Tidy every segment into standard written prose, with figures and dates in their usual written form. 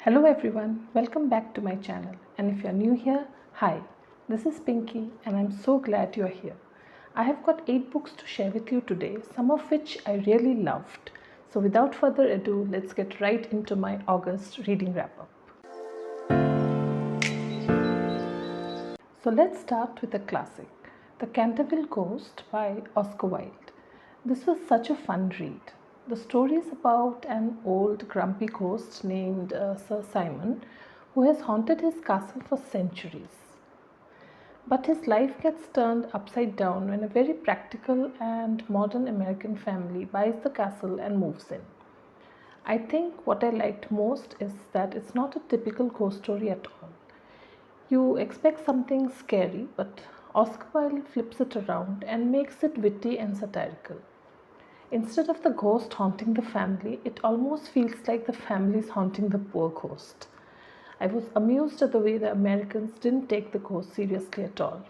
Hello everyone, welcome back to my channel, and if you're new here, hi, this is Pinky and I'm so glad you're here. I have got 8 books to share with you today, some of which I really loved. So without further ado, let's get right into my August reading wrap up. So let's start with a classic, The Canterville Ghost by Oscar Wilde. This was such a fun read. The story is about an old grumpy ghost named Sir Simon who has haunted his castle for centuries. But his life gets turned upside down when a very practical and modern American family buys the castle and moves in. I think what I liked most is that it's not a typical ghost story at all. You expect something scary, but Oscar Wilde flips it around and makes it witty and satirical. Instead of the ghost haunting the family, it almost feels like the family is haunting the poor ghost. I was amused at the way the Americans didn't take the ghost seriously at all.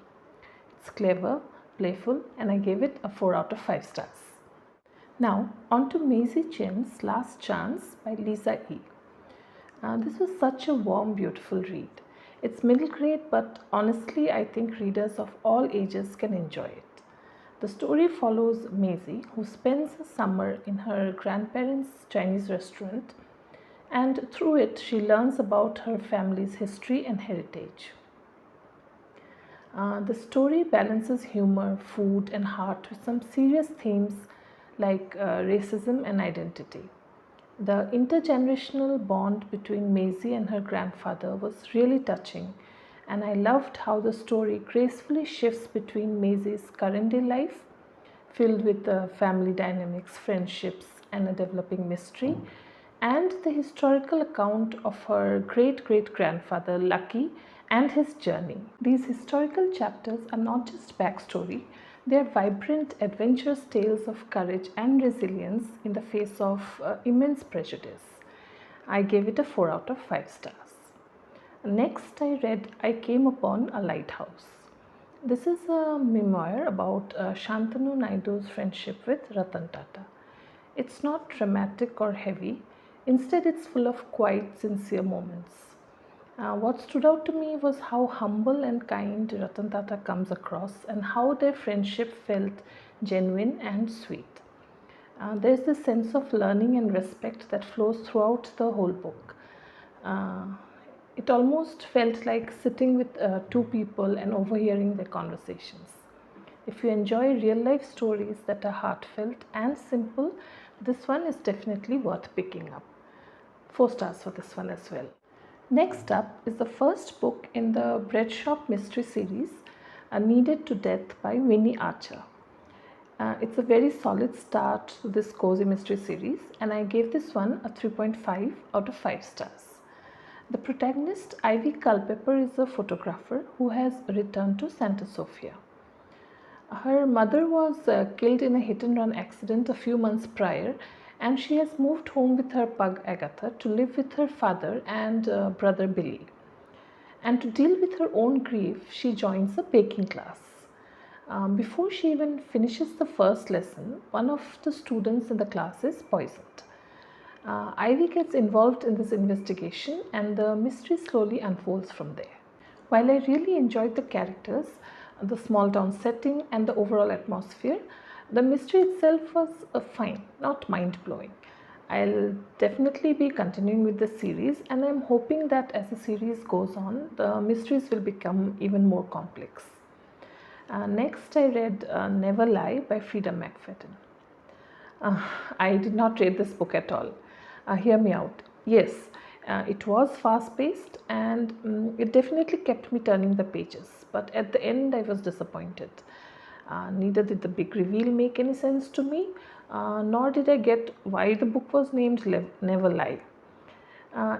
It's clever, playful, and I gave it a 4 out of 5 stars. Now, on to Maisie Chen's Last Chance by Lisa E. This was such a warm, beautiful read. It's middle grade, but honestly, I think readers of all ages can enjoy it. The story follows Maisie, who spends a summer in her grandparents' Chinese restaurant, and through it she learns about her family's history and heritage. The story balances humor, food, and heart with some serious themes like racism and identity. The intergenerational bond between Maisie and her grandfather was really touching, and I loved how the story gracefully shifts between Maisie's current day life, filled with family dynamics, friendships, and a developing mystery, and the historical account of her great-great-grandfather Lucky and his journey. These historical chapters are not just backstory, they are vibrant, adventurous tales of courage and resilience in the face of immense prejudice. I gave it a 4 out of 5 stars. Next, I read I Came Upon a Lighthouse. This is a memoir about Shantanu Naidu's friendship with Ratan Tata. It's not dramatic or heavy. Instead, it's full of quiet, sincere moments. What stood out to me was how humble and kind Ratan Tata comes across and how their friendship felt genuine and sweet. There's this sense of learning and respect that flows throughout the whole book. It almost felt like sitting with two people and overhearing their conversations. If you enjoy real life stories that are heartfelt and simple, this one is definitely worth picking up. 4 stars for this one as well. Next up is the first book in the Bread Shop Mystery series, Kneaded to Death by Winnie Archer. It's a very solid start to this cozy mystery series, and I gave this one a 3.5 out of 5 stars. The protagonist, Ivy Culpepper, is a photographer who has returned to Santa Sofia. Her mother was killed in a hit-and-run accident a few months prior, and she has moved home with her pug Agatha to live with her father and brother Billy. And to deal with her own grief, she joins a baking class. Before she even finishes the first lesson, one of the students in the class is poisoned. Ivy gets involved in this investigation, and the mystery slowly unfolds from there. While I really enjoyed the characters, the small town setting, and the overall atmosphere, the mystery itself was fine, not mind-blowing. I'll definitely be continuing with the series, and I'm hoping that as the series goes on, the mysteries will become even more complex. Next, I read Never Lie by Frida McFadden. I did not read this book at all. Hear me out. Yes, it was fast-paced, and it definitely kept me turning the pages, but at the end I was disappointed. Neither did the big reveal make any sense to me, nor did I get why the book was named Never Lie.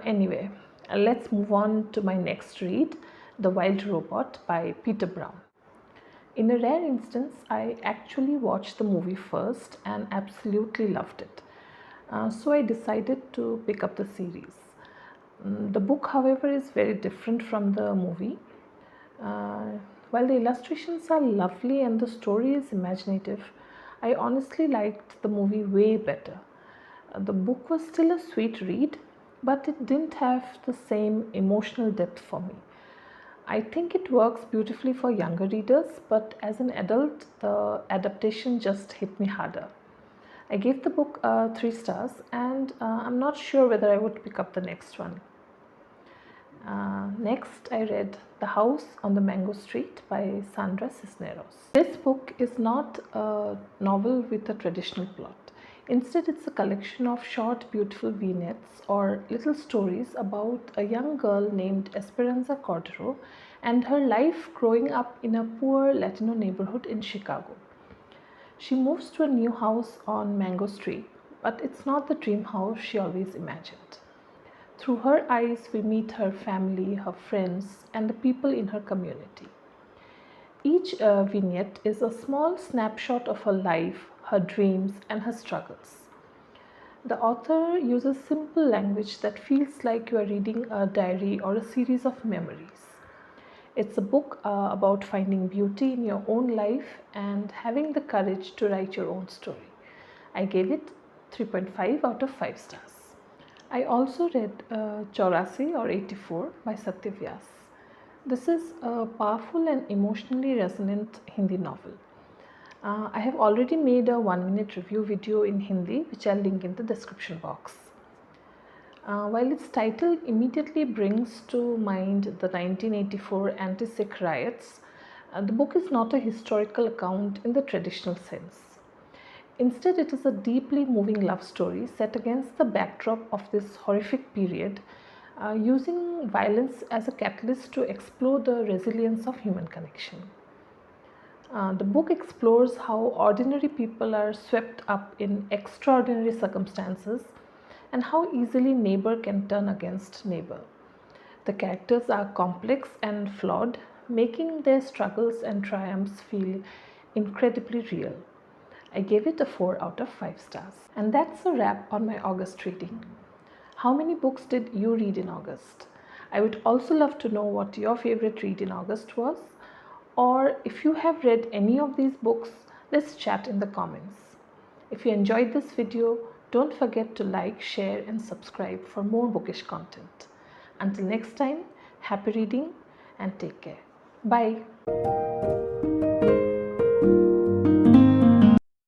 Anyway, let's move on to my next read, The Wild Robot by Peter Brown. In a rare instance, I actually watched the movie first and absolutely loved it. So I decided to pick up the series. The book, however, is very different from the movie. While the illustrations are lovely and the story is imaginative, I honestly liked the movie way better. The book was still a sweet read, but it didn't have the same emotional depth for me. I think it works beautifully for younger readers, but as an adult, the adaptation just hit me harder. I gave the book 3 stars, and I'm not sure whether I would pick up the next one. Next, I read The House on the Mango Street by Sandra Cisneros. This book is not a novel with a traditional plot. Instead, it's a collection of short, beautiful vignettes or little stories about a young girl named Esperanza Cordero and her life growing up in a poor Latino neighborhood in Chicago. She moves to a new house on Mango Street, but it's not the dream house she always imagined. Through her eyes, we meet her family, her friends, and the people in her community. Each vignette is a small snapshot of her life, her dreams, and her struggles. The author uses simple language that feels like you are reading a diary or a series of memories. It's a book about finding beauty in your own life and having the courage to write your own story. I gave it 3.5 out of 5 stars. I also read Chaurasi or 84 by Satya Vyas. This is a powerful and emotionally resonant Hindi novel. I have already made a 1-minute review video in Hindi, which I'll link in the description box. While its title immediately brings to mind the 1984 anti-Sikh riots, the book is not a historical account in the traditional sense. Instead, it is a deeply moving love story set against the backdrop of this horrific period, using violence as a catalyst to explore the resilience of human connection. The book explores how ordinary people are swept up in extraordinary circumstances and how easily neighbor can turn against neighbor. The characters are complex and flawed, making their struggles and triumphs feel incredibly real. I gave it a 4 out of 5 stars. And that's a wrap on my August reading. How many books did you read in August? I would also love to know what your favorite read in August was. Or if you have read any of these books, let's chat in the comments. If you enjoyed this video, don't forget to like, share and subscribe for more bookish content. Until next time, happy reading and take care. Bye.